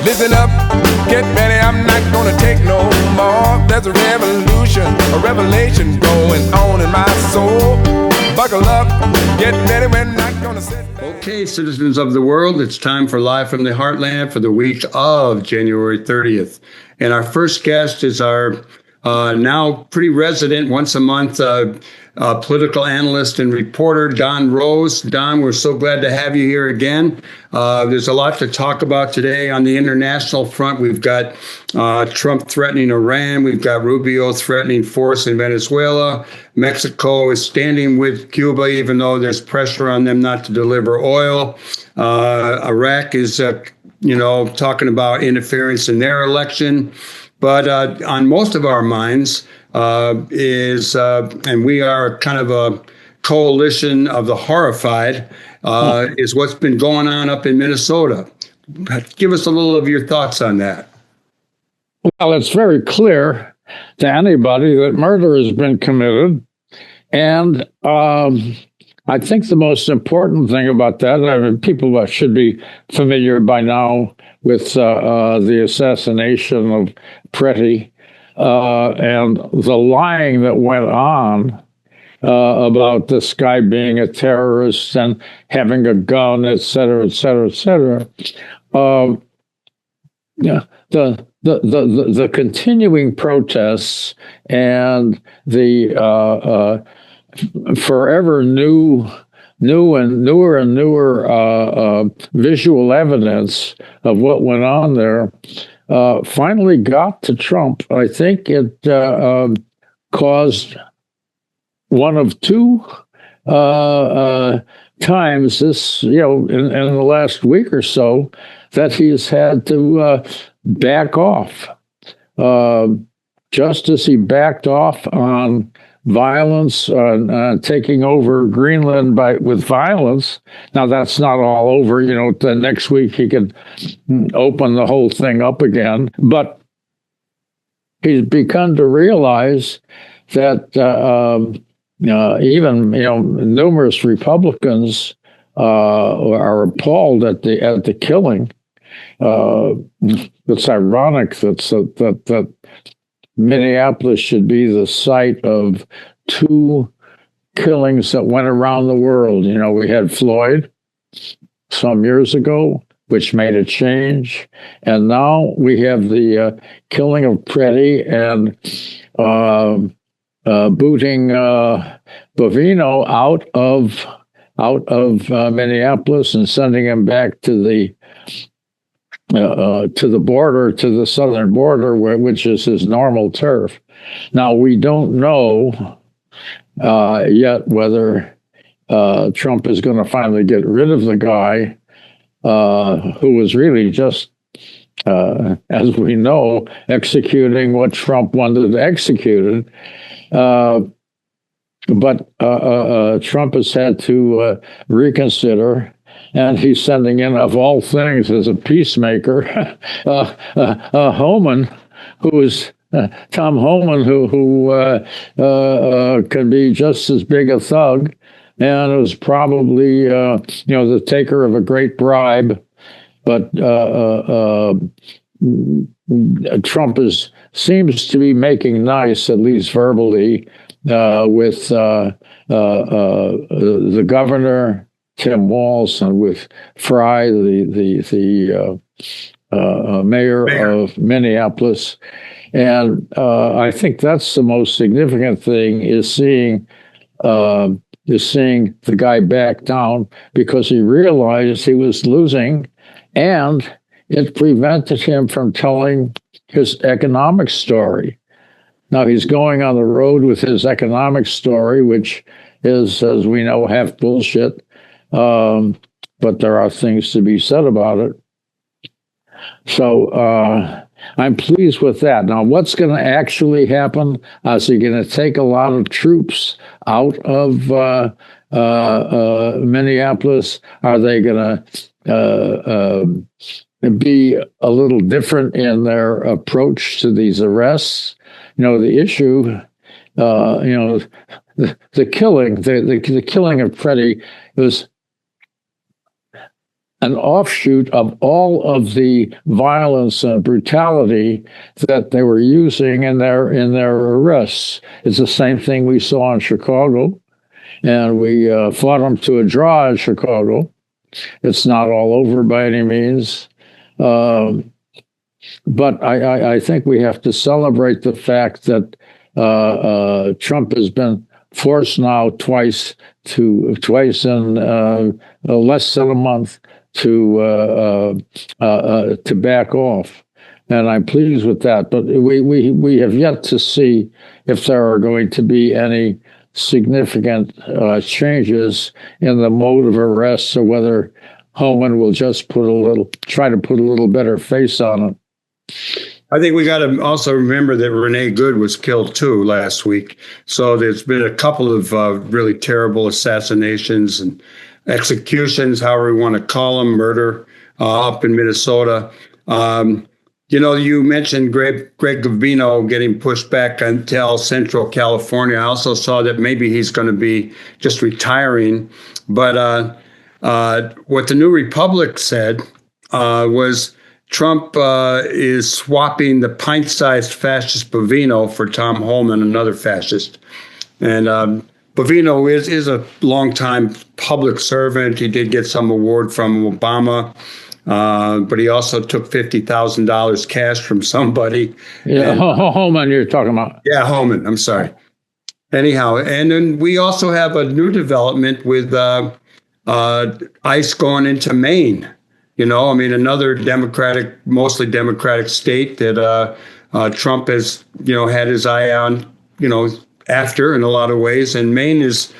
Listen up, get ready, I'm not gonna take no more. There's a revolution, a revelation going on in my soul. Buckle up, get ready, we're not gonna sit back. Okay, citizens of the world, it's time for Live from the Heartland for the week of January 30th. And our first guest is our now pretty resident, once a month, political analyst and reporter, Don Rose. Don, we're so glad to have you here again. There's a lot to talk about today on the international front. We've got Trump threatening Iran. We've got Rubio threatening force in Venezuela. Mexico is standing with Cuba, even though there's pressure on them not to deliver oil. Iraq is, talking about interference in their election. But on most of our minds and we are kind of a coalition of the horrified, is what's been going on up in Minnesota. Give us a little of your thoughts on that. Well, it's very clear to anybody that murder has been committed. And I think the most important thing about that, I mean, people should be familiar by now with the assassination of Pretti and the lying that went on about this guy being a terrorist and having a gun, et cetera, et cetera, et cetera. The continuing protests and the forever newer and newer visual evidence of what went on there finally got to Trump. I think it caused one of two times this, in the last week or so, that he's had to back off. Just as he backed off on violence, taking over Greenland with violence. Now, that's not all over. The next week he could open the whole thing up again. But he's begun to realize that even numerous Republicans are appalled at the killing. It's ironic that Minneapolis should be the site of two killings that went around the world. We had Floyd some years ago, which made a change. And now we have the killing of Pretti and booting Bovino out of Minneapolis and sending him back to the border, to the southern border, which is his normal turf. Now, we don't know yet whether Trump is going to finally get rid of the guy who was really just, as we know, executing what Trump wanted executed. But Trump has had to reconsider. And he's sending in, of all things, as a peacemaker, Homan, who is Tom Homan, who can be just as big a thug, and was probably the taker of a great bribe. But Trump seems to be making nice, at least verbally, with the governor, Tim Walz, and with Fry, the mayor of Minneapolis. And I think that's the most significant thing, is seeing the guy back down, because he realized he was losing, and it prevented him from telling his economic story. Now he's going on the road with his economic story, which is, as we know, half bullshit. But there are things to be said about it. So I'm pleased with that. Now, what's going to actually happen? Is he going to take a lot of troops out of Minneapolis? Are they going to be a little different in their approach to these arrests? The issue, the killing of Pretti was an offshoot of all of the violence and brutality that they were using in their arrests. It's the same thing we saw in Chicago, and we fought them to a draw in Chicago. It's not all over by any means, but I think we have to celebrate the fact that Trump has been forced now twice in less than a month to back off, and I'm pleased with that. But we have yet to see if there are going to be any significant changes in the mode of arrest, or whether Homan will just try to put a little better face on it. I think we got to also remember that Renee Good was killed too last week. So there's been a couple of really terrible assassinations and executions, however we want to call them, murder up in Minnesota. You mentioned Greg Gavino getting pushed back until Central California. I also saw that maybe he's going to be just retiring. But what the New Republic said was Trump is swapping the pint-sized fascist Bovino for Tom Homan, another fascist. And Bovino is a longtime public servant. He did get some award from Obama. But he also took $50,000 cash from somebody. Yeah, Homan you're talking about. Yeah, Homan. I'm sorry. Anyhow, and then we also have a new development with ICE going into Maine. Another mostly Democratic state that Trump has, had his eye on, after in a lot of ways. And Maine is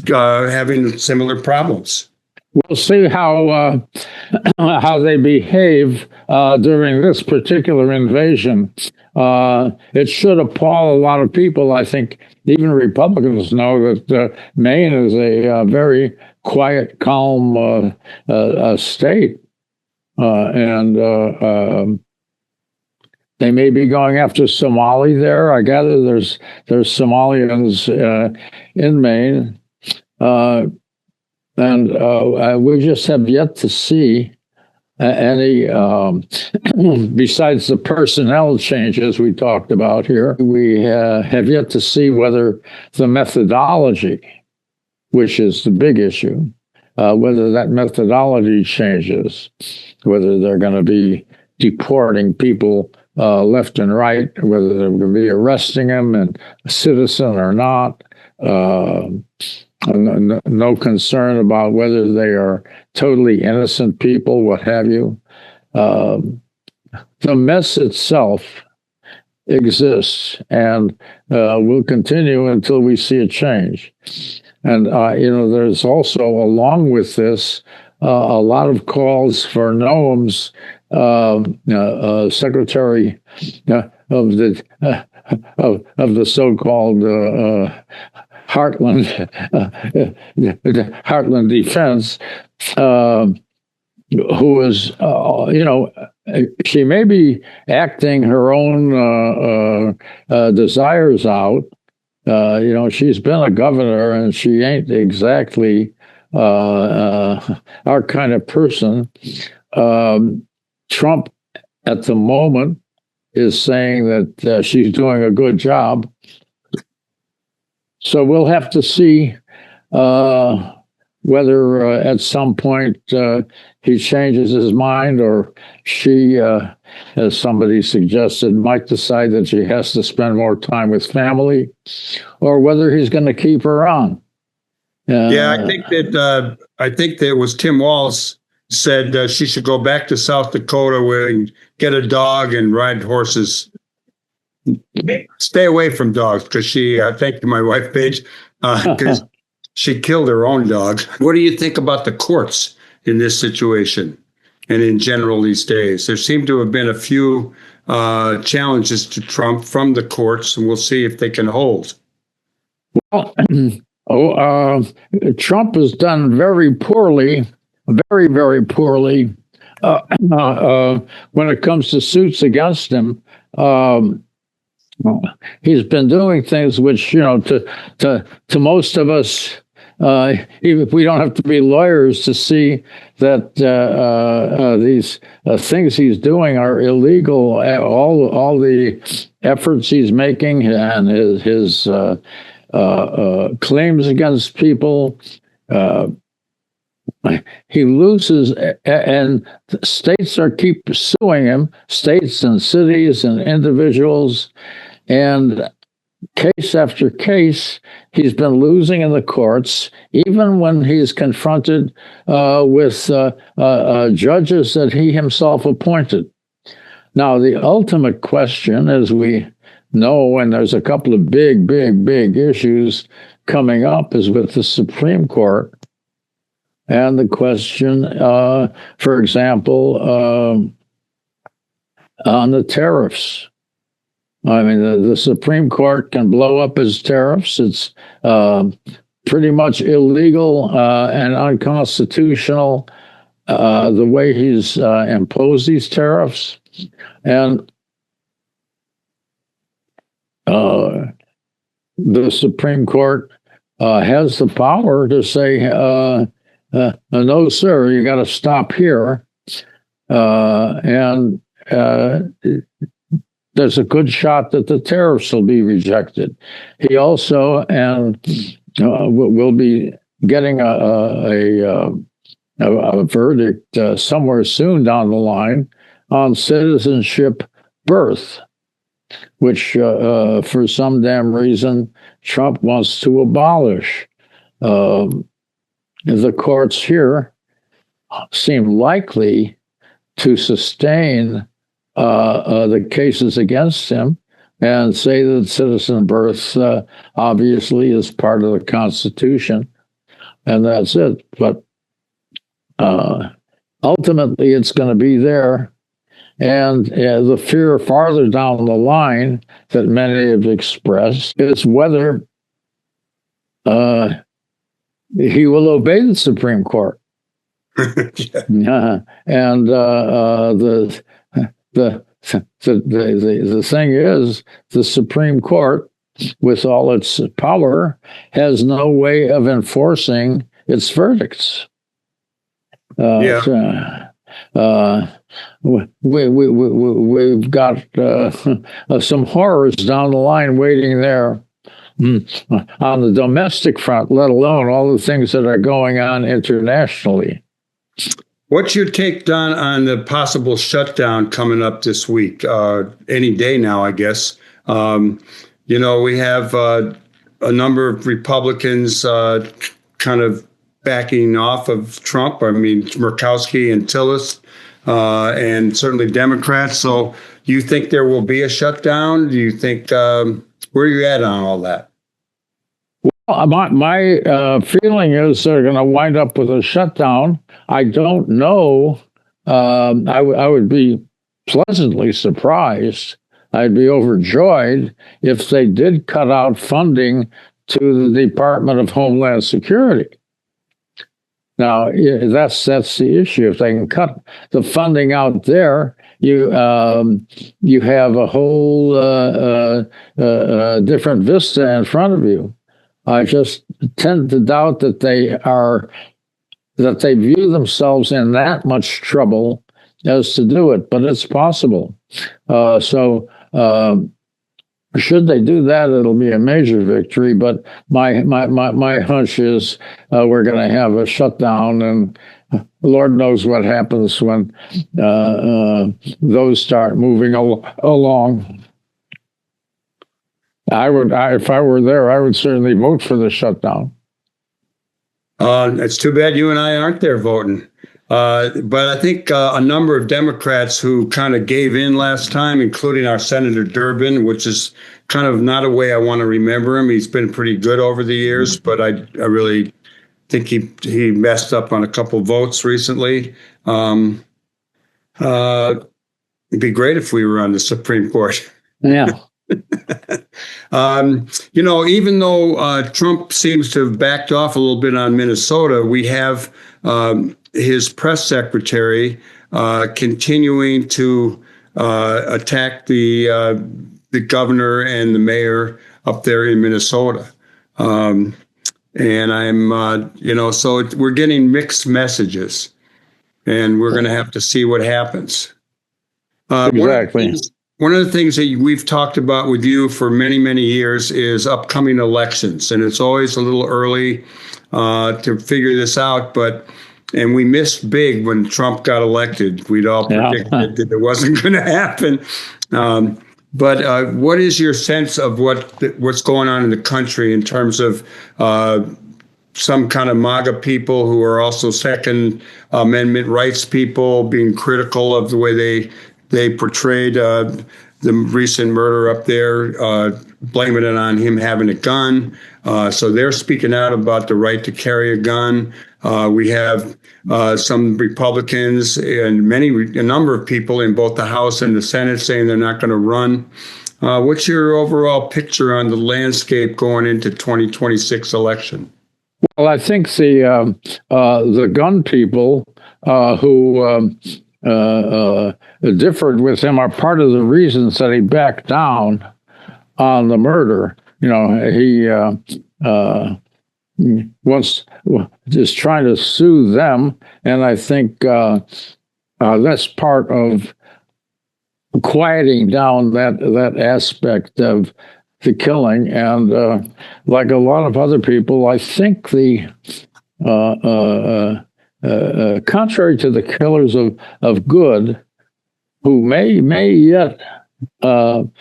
having similar problems. We'll see how they behave during this particular invasion. It should appall a lot of people. I think even Republicans know that Maine is a very quiet, calm state, and they may be going after Somali there. I gather there's Somalians in Maine. And we just have yet to see any, besides the personnel changes we talked about here, we have yet to see whether the methodology, which is the big issue, whether that methodology changes, whether they're going to be deporting people left and right, whether they're going to be arresting them and a citizen or not. No concern about whether they are totally innocent people, what have you. The mess itself exists and will continue until we see a change. And, there's also, along with this, a lot of calls for Noam's secretary of the so-called Heartland Defense, who is, she may be acting her own desires out. She's been a governor, and she ain't exactly our kind of person. Trump, at the moment, is saying that she's doing a good job. So we'll have to see whether at some point he changes his mind, or she, as somebody suggested, might decide that she has to spend more time with family, or whether he's going to keep her on. I think that it was Tim Walz said she should go back to South Dakota and get a dog and ride horses. Stay away from dogs, because thank you, my wife, Paige, because she killed her own dog. What do you think about the courts in this situation and in general these days? There seem to have been a few challenges to Trump from the courts, and we'll see if they can hold. Well, Trump has done very poorly, very, very poorly when it comes to suits against him. He's been doing things which, to most of us, Even if we don't have to be lawyers to see that these things he's doing are illegal. All the efforts he's making and his claims against people. He loses, and states keep suing him, states and cities and individuals, and case after case, he's been losing in the courts, even when he's confronted with judges that he himself appointed. Now, the ultimate question, as we know, and there's a couple of big issues coming up, is with the Supreme Court. And the question, for example, on the tariffs. I mean, the Supreme Court can blow up his tariffs. It's pretty much illegal and unconstitutional the way he's imposed these tariffs. And the Supreme Court has the power to say, no, sir, you got to stop here. And there's a good shot that the tariffs will be rejected. He also will be getting a verdict somewhere soon down the line on citizenship birth, which for some damn reason Trump wants to abolish. The courts here seem likely to sustain the cases against him and say that citizen birth obviously is part of the Constitution, and that's it. But ultimately, it's going to be there. And the fear farther down the line that many have expressed is whether he will obey the Supreme Court. And the thing is, the Supreme Court, with all its power, has no way of enforcing its verdicts. We've got some horrors down the line waiting there on the domestic front, let alone all the things that are going on internationally. What's your take, Don, on the possible shutdown coming up this week? Any day now, I guess. We have a number of Republicans kind of backing off of Trump. I mean, Murkowski and Tillis, and certainly Democrats. So do you think there will be a shutdown? Do you think, where are you at on all that? Well, my feeling is they're going to wind up with a shutdown. I don't know. I would be pleasantly surprised. I'd be overjoyed if they did cut out funding to the Department of Homeland Security. Now, that's the issue. If they can cut the funding out there, you have a whole different vista in front of you. I just tend to doubt that they view themselves in that much trouble as to do it, but it's possible. Should they do that, it'll be a major victory. But my hunch is we're going to have a shutdown, and Lord knows what happens when those start moving along. If I were there, I would certainly vote for the shutdown. It's too bad you and I aren't there voting. But I think a number of Democrats who kind of gave in last time, including our Senator Durbin, which is kind of not a way I want to remember him. He's been pretty good over the years, but I really think he messed up on a couple votes recently. It'd be great if we were on the Supreme Court. Yeah. Even though Trump seems to have backed off a little bit on Minnesota, we have his press secretary continuing to attack the governor and the mayor up there in Minnesota. And And I'm, so we're getting mixed messages, and we're going to have to see what happens. Exactly. One of the things that we've talked about with you for many, many years is upcoming elections. And it's always a little early to figure this out. And we missed big when Trump got elected. We'd all predicted that it wasn't going to happen. But what is your sense of what's going on in the country in terms of some kind of MAGA people who are also Second Amendment rights people being critical of the way they portrayed the recent murder up there, blaming it on him having a gun. So they're speaking out about the right to carry a gun. We have some Republicans and a number of people in both the House and the Senate saying they're not going to run. What's your overall picture on the landscape going into 2026 election? Well, I think the gun people who differed with him are part of the reasons that he backed down on the murder. He was just trying to soothe them, and I think that's part of quieting down that aspect of the killing. And like a lot of other people, I think contrary to the killers of good, who may yet come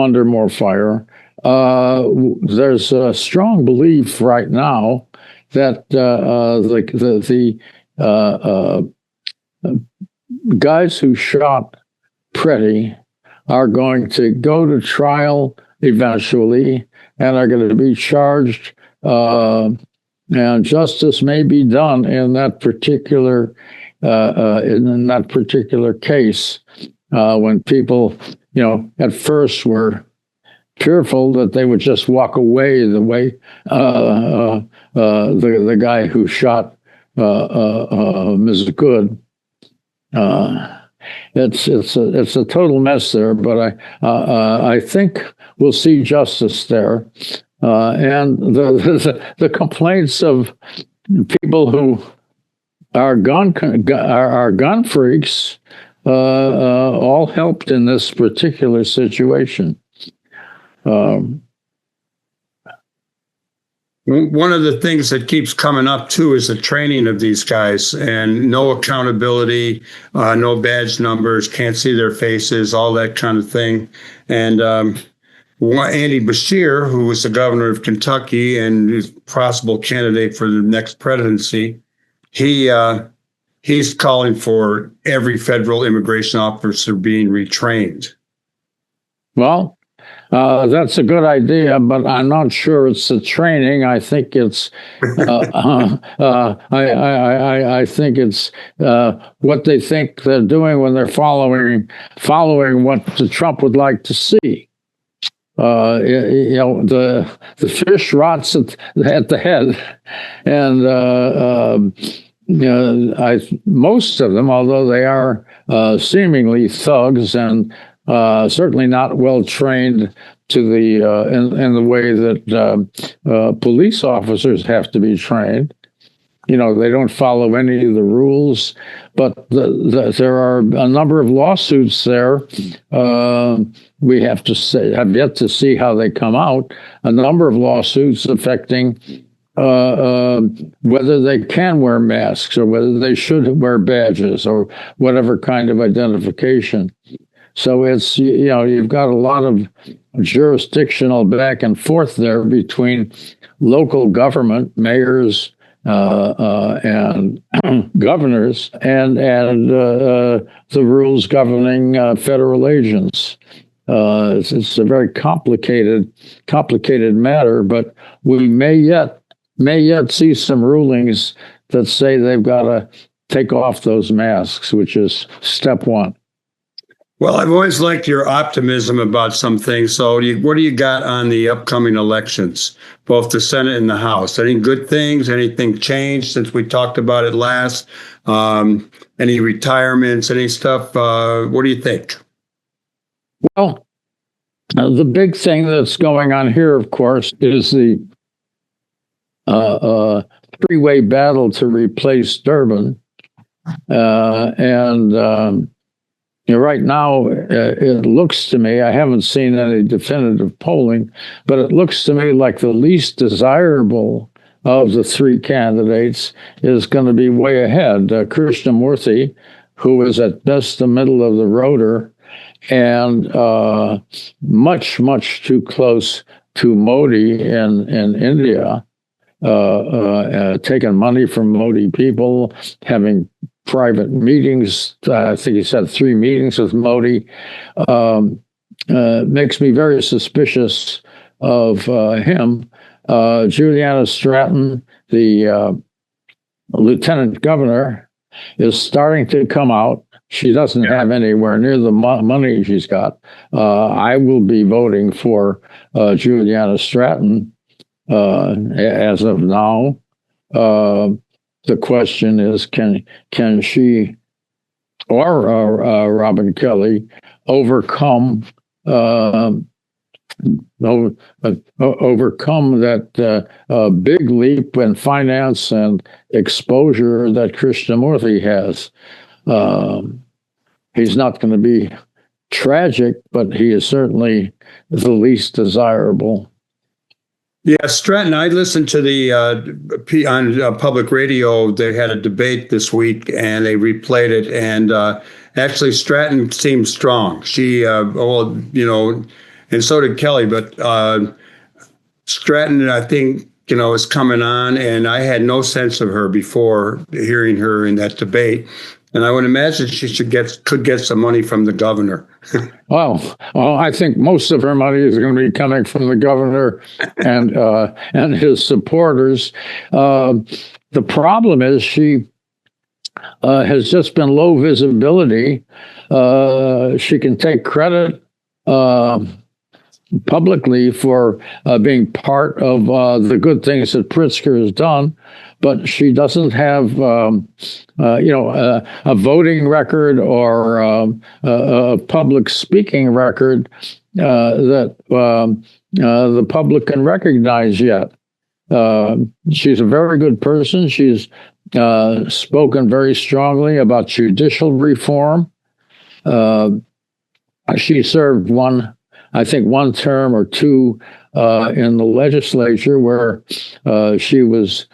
under more fire, there's a strong belief right now that the guys who shot Pretti are going to go to trial eventually and are going to be charged. And justice may be done in that particular case. When people, at first were fearful that they would just walk away the way the guy who shot Ms. Good. It's a total mess there, but I think we'll see justice there. And the complaints of people who are gun freaks all helped in this particular situation. One of the things that keeps coming up too is the training of these guys, and no accountability, no badge numbers, can't see their faces, all that kind of thing. And Andy Beshear, who was the governor of Kentucky and is possible candidate for the next presidency, he's calling for every federal immigration officer being retrained. Well, that's a good idea, but I'm not sure it's the training. I think it's I think it's what they think they're doing when they're following what Trump would like to see. The fish rots at the head, and most of them, although they are seemingly thugs and certainly not well trained to the in the way that police officers have to be trained. They don't follow any of the rules, but there are a number of lawsuits there. We have yet to see how they come out. A number of lawsuits affecting whether they can wear masks or whether they should wear badges or whatever kind of identification. So it's, you've got a lot of jurisdictional back and forth there between local government, mayors, and governors, and the rules governing federal agents. It's a very complicated matter, but we may yet see some rulings that say they've got to take off those masks, which is step one. Well, I've always liked your optimism about some things. So what do you got on the upcoming elections, both the Senate and the House? Any good things? Anything changed since we talked about it last? Any retirements? Any stuff? What do you think? Well, the big thing that's going on here, of course, is the three-way battle to replace Durbin. Right now, it looks to me, I haven't seen any definitive polling, but it looks to me like the least desirable of the three candidates is going to be way ahead. Krishnamurthy, who is at best the middle of the roader, and much, much too close to Modi in India, taking money from Modi people, having private meetings. I think he said 3 meetings with Modi. Makes me very suspicious of him. Juliana Stratton, the lieutenant governor, is starting to come out. She doesn't have anywhere near the money she's got. I will be voting for Juliana Stratton as of now. The question is, can she or Robin Kelly overcome that big leap in finance and exposure that Krishnamurthy has? He's not going to be tragic, but he is certainly the least desirable. Yeah, Stratton, I listened to the on public radio. They had a debate this week, and they replayed it. And actually, Stratton seemed strong. She, and so did Kelly. But Stratton, I think, is coming on. And I had no sense of her before hearing her in that debate. And I would imagine she could get some money from the governor. Well, I think most of her money is going to be coming from the governor and his supporters. The problem is she has just been low visibility. She can take credit publicly for being part of the good things that Pritzker has done, but she doesn't have, a voting record or a public speaking record that the public can recognize yet. She's a very good person. She's spoken very strongly about judicial reform. She served one term or two in the legislature where she was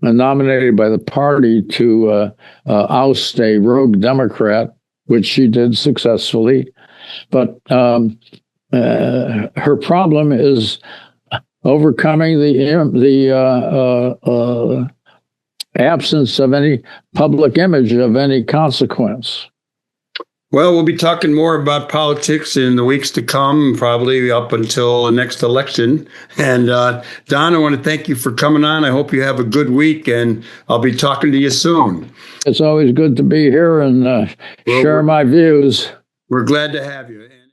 nominated by the party to oust a rogue Democrat, which she did successfully. But her problem is overcoming the absence of any public image of any consequence. Well, we'll be talking more about politics in the weeks to come, probably up until the next election. And Don, I want to thank you for coming on. I hope you have a good week, and I'll be talking to you soon. It's always good to be here and share my views. We're glad to have you.